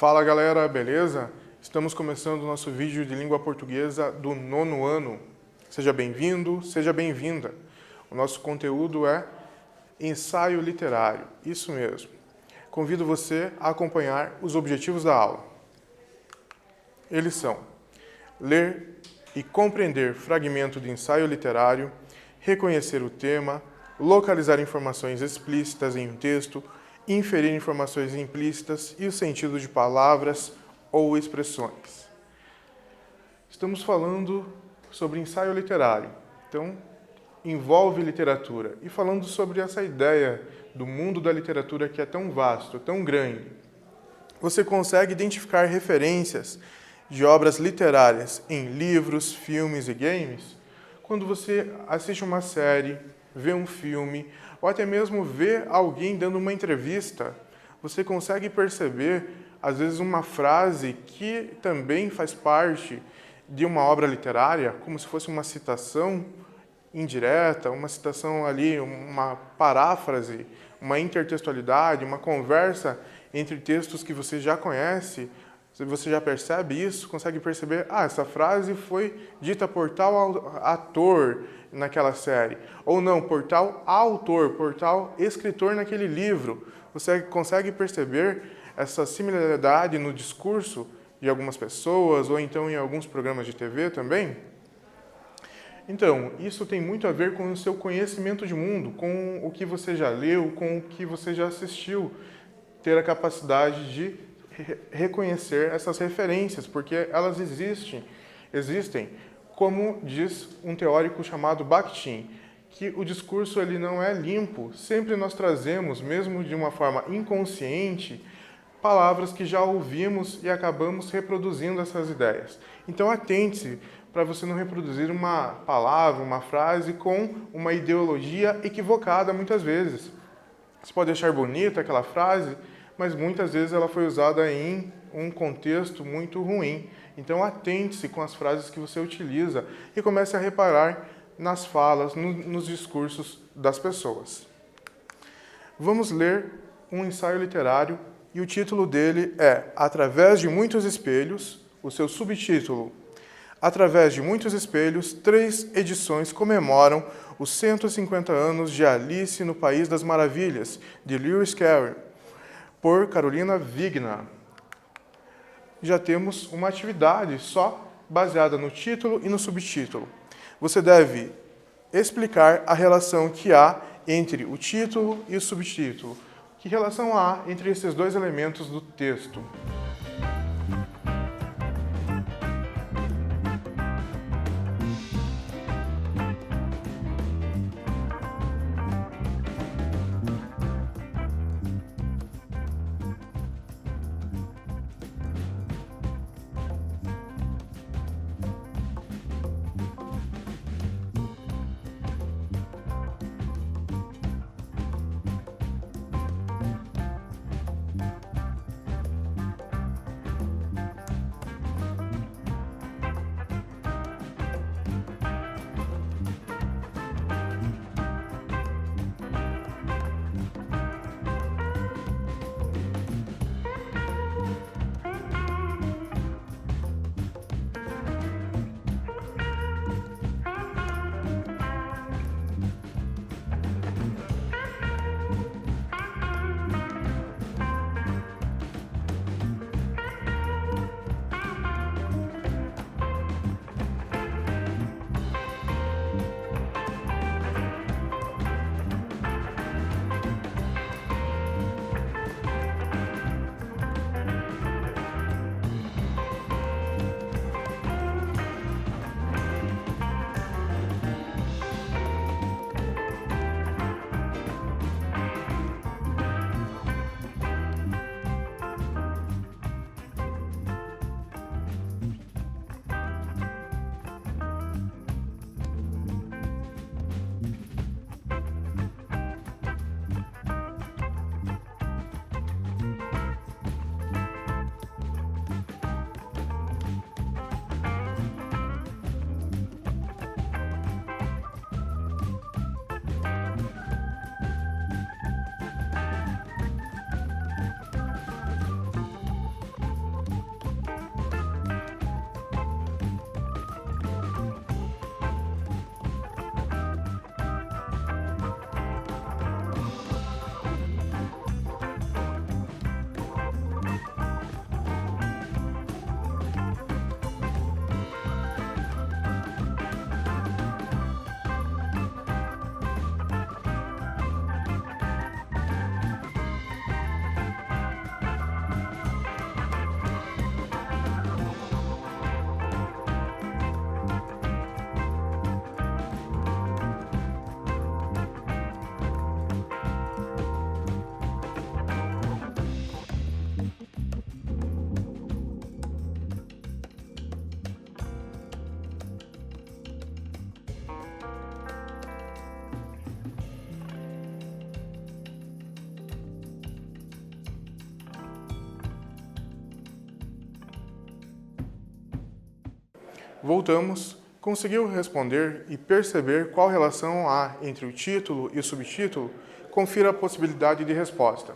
Fala galera, beleza? Estamos começando o nosso vídeo de língua portuguesa do 9º ano. Seja bem-vindo, seja bem-vinda. O nosso conteúdo é ensaio literário, isso mesmo. Convido você a acompanhar os objetivos da aula. Eles são: ler e compreender fragmento de ensaio literário, reconhecer o tema, localizar informações explícitas em um texto, inferir informações implícitas e o sentido de palavras ou expressões. Estamos falando sobre ensaio literário, então envolve literatura. E falando sobre essa ideia do mundo da literatura que é tão vasto, tão grande, você consegue identificar referências de obras literárias em livros, filmes e games? Quando você assiste uma série, vê um filme, ou até mesmo vê alguém dando uma entrevista, você consegue perceber, às vezes, uma frase que também faz parte de uma obra literária, como se fosse uma citação indireta, uma citação ali, uma paráfrase, uma intertextualidade, uma conversa entre textos que você já conhece. Se você já percebe isso, consegue perceber, essa frase foi dita por tal ator naquela série. Ou não, por tal autor, por tal escritor naquele livro. Você consegue perceber essa similaridade no discurso de algumas pessoas, ou então em alguns programas de TV também? Então, isso tem muito a ver com o seu conhecimento de mundo, com o que você já leu, com o que você já assistiu. Ter a capacidade de reconhecer essas referências, porque elas existem, como diz um teórico chamado Bakhtin, que o discurso ele não é limpo, sempre nós trazemos, mesmo de uma forma inconsciente, palavras que já ouvimos e acabamos reproduzindo essas ideias. Então atente-se para você não reproduzir uma palavra, uma frase com uma ideologia equivocada muitas vezes. Você pode achar bonita aquela frase, mas muitas vezes ela foi usada em um contexto muito ruim. Então atente-se com as frases que você utiliza e comece a reparar nas falas, nos discursos das pessoas. Vamos ler um ensaio literário e o título dele é Através de Muitos Espelhos, o seu subtítulo: Através de Muitos Espelhos, 3 edições comemoram os 150 anos de Alice no País das Maravilhas, de Lewis Carroll, por Carolina Wigner. Já temos uma atividade só baseada no título e no subtítulo. Você deve explicar a relação que há entre o título e o subtítulo. Que relação há entre esses dois elementos do texto? Voltamos. Conseguiu responder e perceber qual relação há entre o título e o subtítulo? Confira a possibilidade de resposta.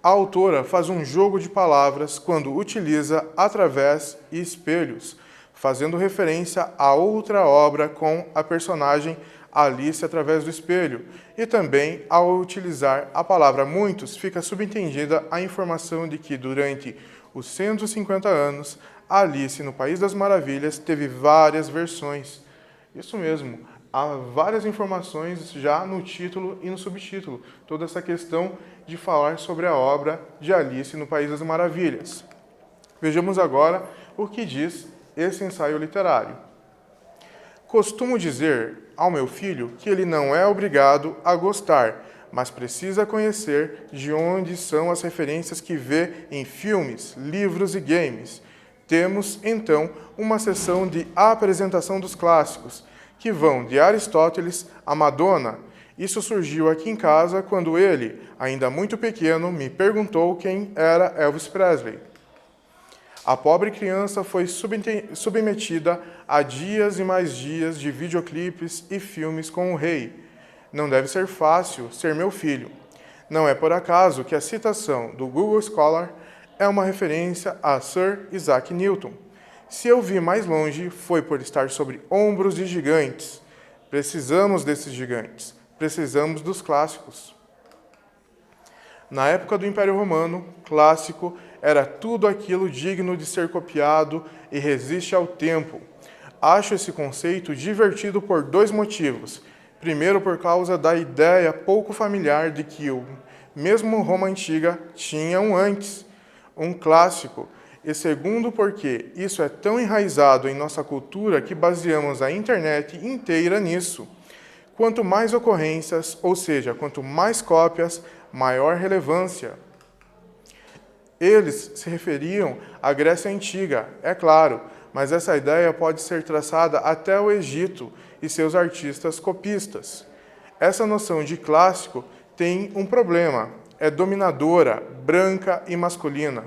A autora faz um jogo de palavras quando utiliza através e espelhos, fazendo referência a outra obra com a personagem Alice através do espelho, e também, ao utilizar a palavra muitos, fica subentendida a informação de que durante os 150 anos, Alice no País das Maravilhas teve várias versões. Isso mesmo, há várias informações já no título e no subtítulo. Toda essa questão de falar sobre a obra de Alice no País das Maravilhas. Vejamos agora o que diz esse ensaio literário. Costumo dizer ao meu filho que ele não é obrigado a gostar, mas precisa conhecer de onde são as referências que vê em filmes, livros e games. Temos, então, uma sessão de apresentação dos clássicos, que vão de Aristóteles a Madonna. Isso surgiu aqui em casa quando ele, ainda muito pequeno, me perguntou quem era Elvis Presley. A pobre criança foi submetida a dias e mais dias de videoclipes e filmes com o rei. Não deve ser fácil ser meu filho. Não é por acaso que a citação do Google Scholar é uma referência a Sir Isaac Newton. Se eu vi mais longe, foi por estar sobre ombros de gigantes. Precisamos desses gigantes. Precisamos dos clássicos. Na época do Império Romano, clássico era tudo aquilo digno de ser copiado e resiste ao tempo. Acho esse conceito divertido por dois motivos. Primeiro, por causa da ideia pouco familiar de que o mesmo Roma Antiga tinha um antes, um clássico. E segundo, porque isso é tão enraizado em nossa cultura que baseamos a internet inteira nisso. Quanto mais ocorrências, ou seja, quanto mais cópias, maior relevância. Eles se referiam à Grécia Antiga, é claro, mas essa ideia pode ser traçada até o Egito e seus artistas copistas. Essa noção de clássico tem um problema, é dominadora, branca e masculina.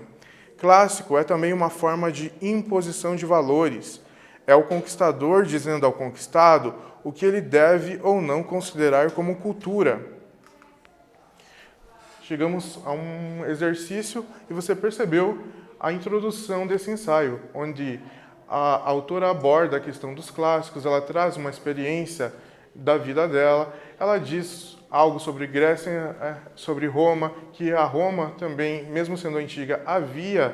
Clássico é também uma forma de imposição de valores. É o conquistador dizendo ao conquistado o que ele deve ou não considerar como cultura. Chegamos a um exercício e você percebeu a introdução desse ensaio, onde a autora aborda a questão dos clássicos, ela traz uma experiência da vida dela, ela diz algo sobre Grécia, sobre Roma, que a Roma também, mesmo sendo antiga, havia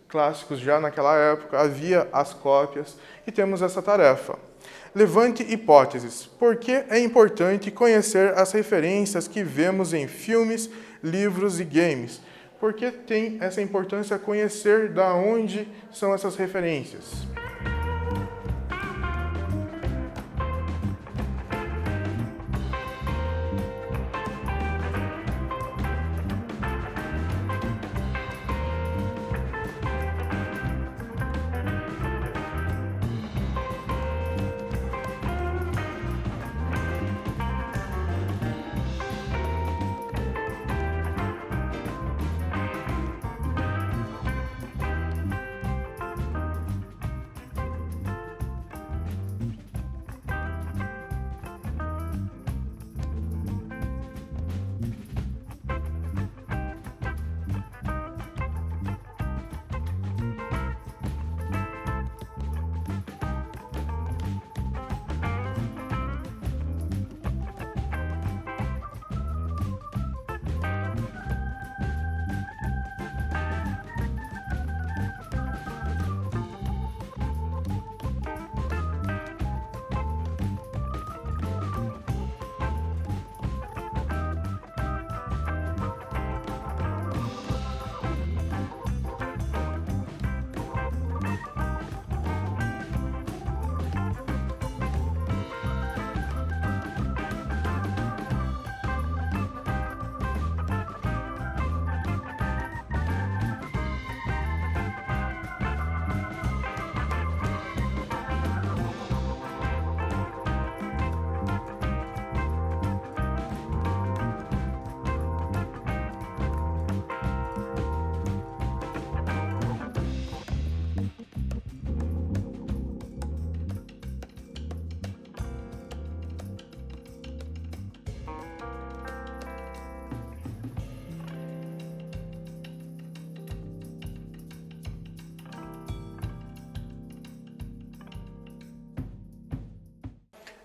clássicos já naquela época, havia as cópias, e temos essa tarefa. Levante hipóteses. Por que é importante conhecer as referências que vemos em filmes, livros e games? Por que tem essa importância conhecer de onde são essas referências?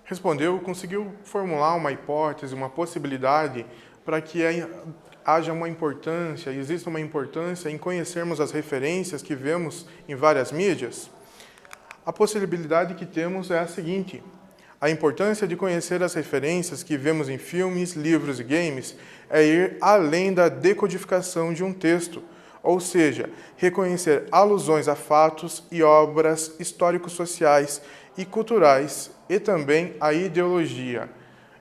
Respondeu, conseguiu formular uma hipótese, uma possibilidade para que haja uma importância, exista uma importância em conhecermos as referências que vemos em várias mídias? A possibilidade que temos é a seguinte: a importância de conhecer as referências que vemos em filmes, livros e games é ir além da decodificação de um texto, ou seja, reconhecer alusões a fatos e obras histórico-sociais e culturais e também a ideologia.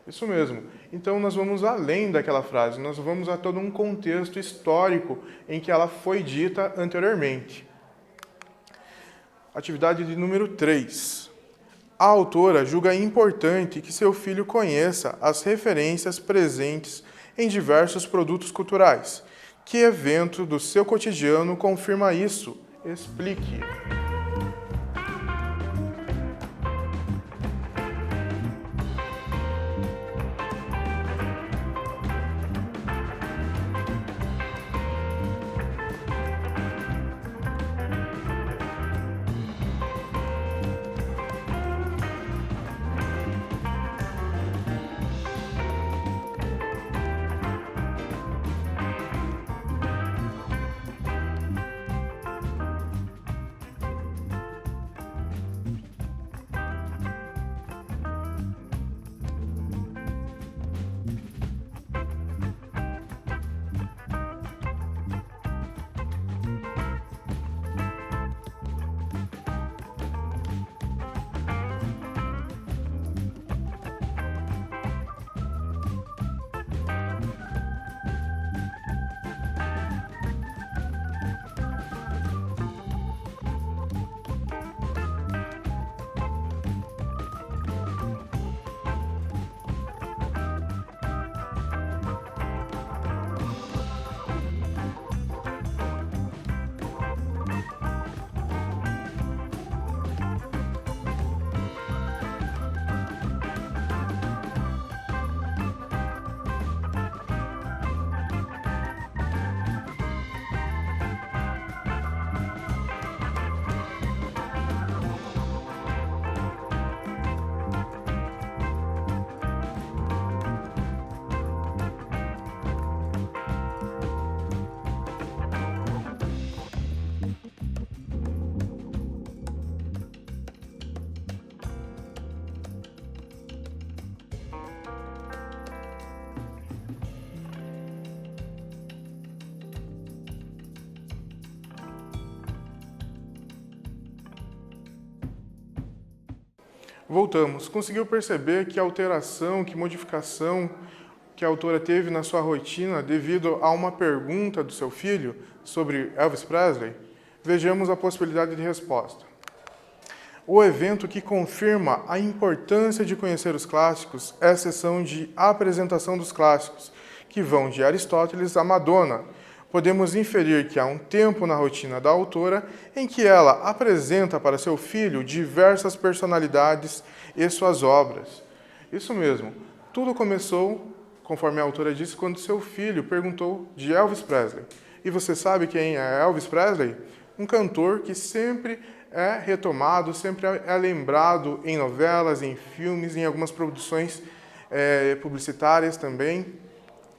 Isso mesmo. Então nós vamos além daquela frase, nós vamos a todo um contexto histórico em que ela foi dita anteriormente. Atividade de número 3. A autora julga importante que seu filho conheça as referências presentes em diversos produtos culturais. Que evento do seu cotidiano confirma isso? Explique. Voltamos. Conseguiu perceber que alteração, que modificação que a autora teve na sua rotina devido a uma pergunta do seu filho sobre Elvis Presley? Vejamos a possibilidade de resposta. O evento que confirma a importância de conhecer os clássicos é a sessão de apresentação dos clássicos, que vão de Aristóteles a Madonna. Podemos inferir que há um tempo na rotina da autora em que ela apresenta para seu filho diversas personalidades e suas obras. Isso mesmo, tudo começou, conforme a autora disse, quando seu filho perguntou de Elvis Presley. E você sabe quem é Elvis Presley? Um cantor que sempre é retomado, sempre é lembrado em novelas, em filmes, em algumas produções publicitárias também.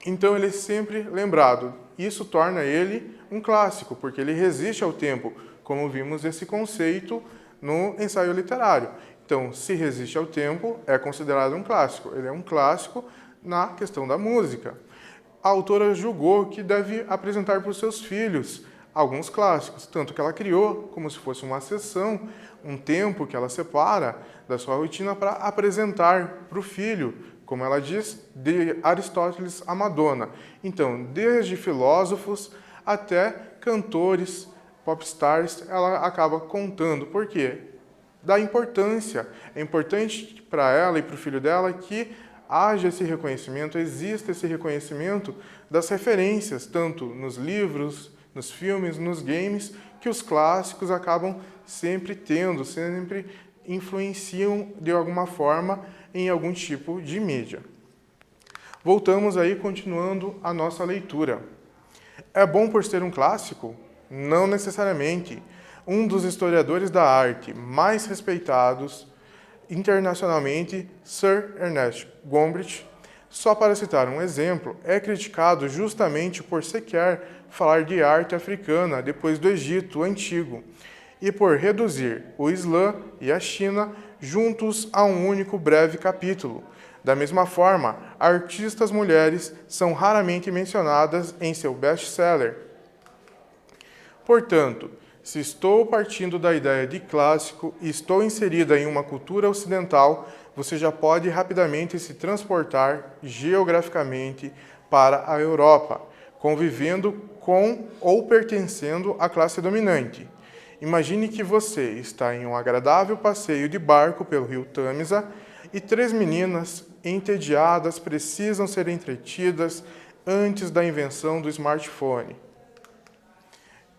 Então ele é sempre lembrado. Isso torna ele um clássico, porque ele resiste ao tempo, como vimos esse conceito no ensaio literário. Então, se resiste ao tempo, é considerado um clássico. Ele é um clássico na questão da música. A autora julgou que deve apresentar para os seus filhos alguns clássicos, tanto que ela criou como se fosse uma sessão, um tempo que ela separa da sua rotina para apresentar para o filho, como ela diz, de Aristóteles a Madonna. Então, desde filósofos até cantores, popstars, ela acaba contando. Por quê? Da importância. É importante para ela e para o filho dela que haja esse reconhecimento, exista esse reconhecimento das referências, tanto nos livros, nos filmes, nos games, que os clássicos acabam sempre tendo, sempre influenciam de alguma forma em algum tipo de mídia. Voltamos aí, continuando a nossa leitura. É bom por ser um clássico? Não necessariamente. Um dos historiadores da arte mais respeitados internacionalmente Sir Ernest Gombrich, só para citar um exemplo, é criticado justamente por sequer falar de arte africana depois do Egito Antigo e por reduzir o Islã e a China juntos a um único breve capítulo. Da mesma forma, artistas mulheres são raramente mencionadas em seu best-seller. Portanto, se estou partindo da ideia de clássico e estou inserida em uma cultura ocidental, você já pode rapidamente se transportar geograficamente para a Europa, convivendo com ou pertencendo à classe dominante. Imagine que você está em um agradável passeio de barco pelo rio Tâmisa e 3 meninas entediadas precisam ser entretidas antes da invenção do smartphone.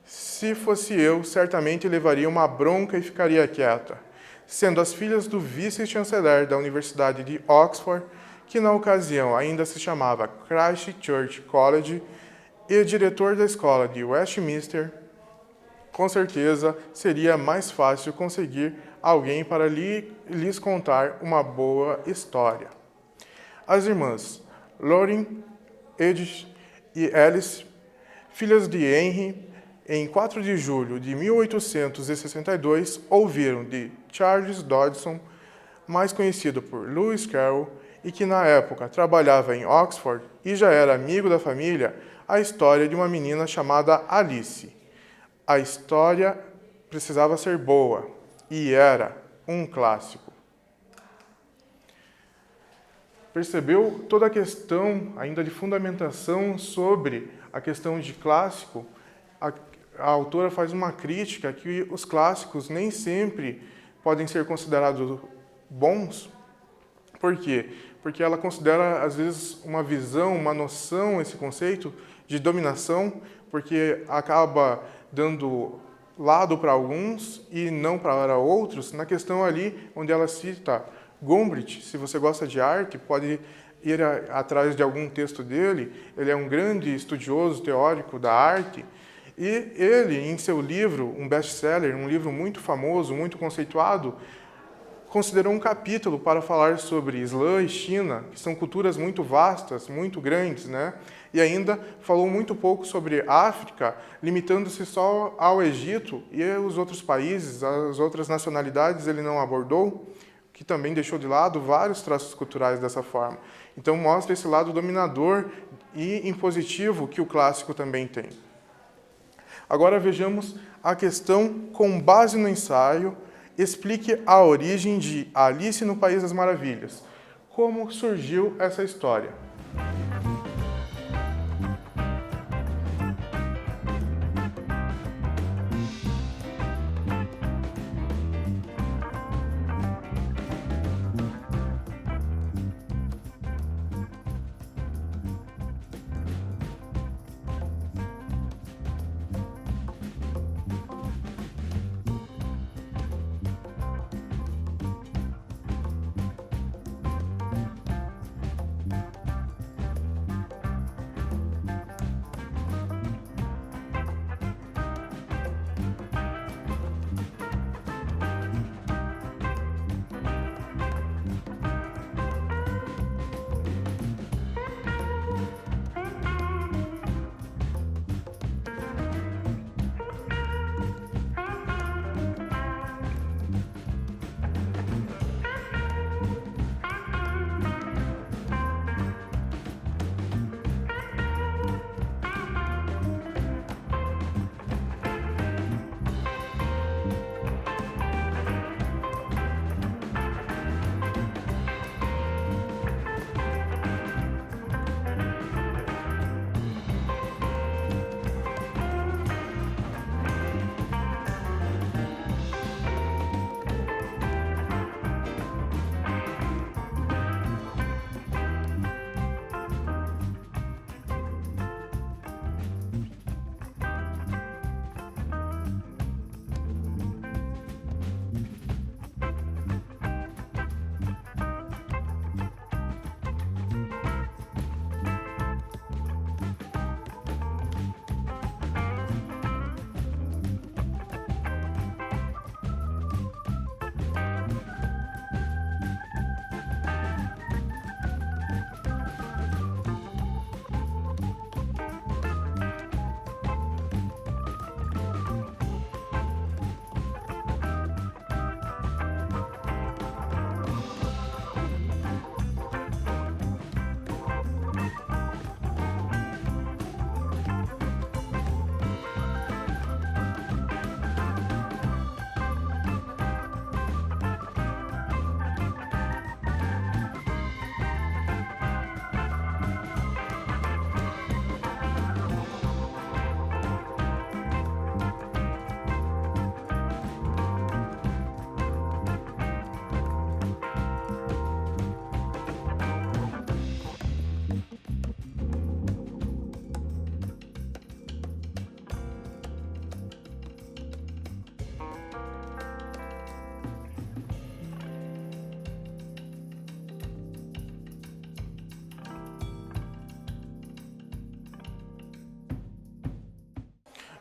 Se fosse eu, certamente levaria uma bronca e ficaria quieta, sendo as filhas do vice-chanceler da Universidade de Oxford, que na ocasião ainda se chamava Christ Church College, e diretor da escola de Westminster. Com certeza seria mais fácil conseguir alguém para lhes contar uma boa história. As irmãs Lauren, Edith e Alice, filhas de Henry, em 4 de julho de 1862, ouviram de Charles Dodson, mais conhecido por Lewis Carroll, e que na época trabalhava em Oxford e já era amigo da família, a história de uma menina chamada Alice. A história precisava ser boa, e era um clássico. Percebeu toda a questão ainda de fundamentação sobre a questão de clássico? A autora faz uma crítica que os clássicos nem sempre podem ser considerados bons. Por quê? Porque ela considera, às vezes, uma visão, uma noção, esse conceito de dominação, porque acaba dando lado para alguns e não para outros, na questão ali onde ela cita Gombrich. Se você gosta de arte, pode ir atrás de algum texto dele. Ele é um grande estudioso teórico da arte, e ele, em seu livro, um best-seller, um livro muito famoso, muito conceituado, considerou um capítulo para falar sobre Islã e China, que são culturas muito vastas, muito grandes, né? E ainda falou muito pouco sobre África, limitando-se só ao Egito, e os outros países, as outras nacionalidades ele não abordou, que também deixou de lado vários traços culturais dessa forma. Então mostra esse lado dominador e impositivo que o clássico também tem. Agora vejamos a questão com base no ensaio. Explique a origem de Alice no País das Maravilhas. Como surgiu essa história?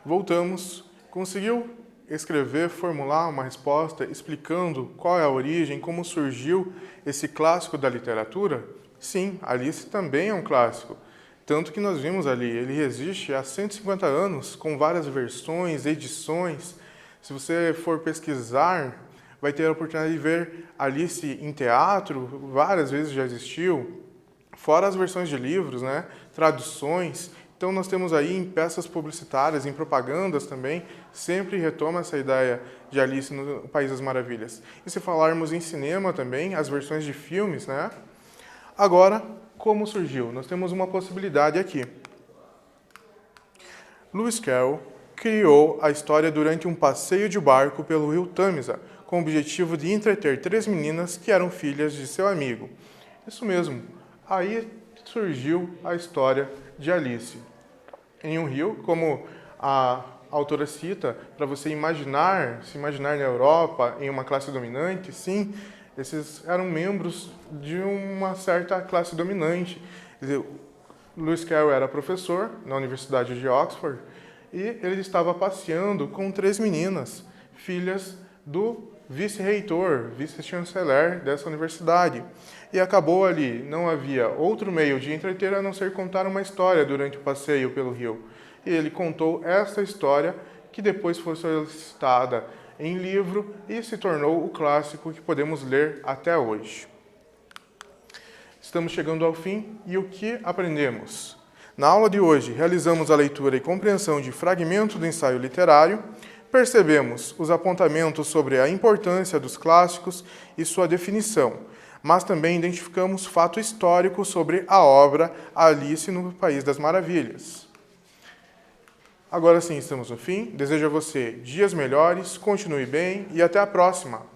Voltamos. Conseguiu escrever, formular uma resposta explicando qual é a origem, como surgiu esse clássico da literatura? Sim, Alice também é um clássico. Tanto que nós vimos ali, ele existe há 150 anos, com várias versões, edições. Se você for pesquisar, vai ter a oportunidade de ver Alice em teatro, várias vezes já existiu, fora as versões de livros, né? Traduções. Então nós temos aí em peças publicitárias, em propagandas também, sempre retoma essa ideia de Alice no País das Maravilhas. E se falarmos em cinema também, as versões de filmes, né? Agora, como surgiu? Nós temos uma possibilidade aqui. Lewis Carroll criou a história durante um passeio de barco pelo rio Tâmisa, com o objetivo de entreter 3 meninas que eram filhas de seu amigo. Isso mesmo, aí surgiu a história de Alice. Em um rio, como a autora cita, para você imaginar, se imaginar na Europa, em uma classe dominante, sim, esses eram membros de uma certa classe dominante. Lewis Carroll era professor na Universidade de Oxford e ele estava passeando com 3 meninas, filhas do vice-reitor, vice-chanceler dessa universidade. E acabou ali, não havia outro meio de entreter a não ser contar uma história durante o passeio pelo rio. E ele contou essa história, que depois foi solicitada em livro e se tornou o clássico que podemos ler até hoje. Estamos chegando ao fim e o que aprendemos? Na aula de hoje, realizamos a leitura e compreensão de fragmento do ensaio literário, percebemos os apontamentos sobre a importância dos clássicos e sua definição, mas também identificamos fato histórico sobre a obra Alice no País das Maravilhas. Agora sim, estamos no fim. Desejo a você dias melhores, continue bem e até a próxima!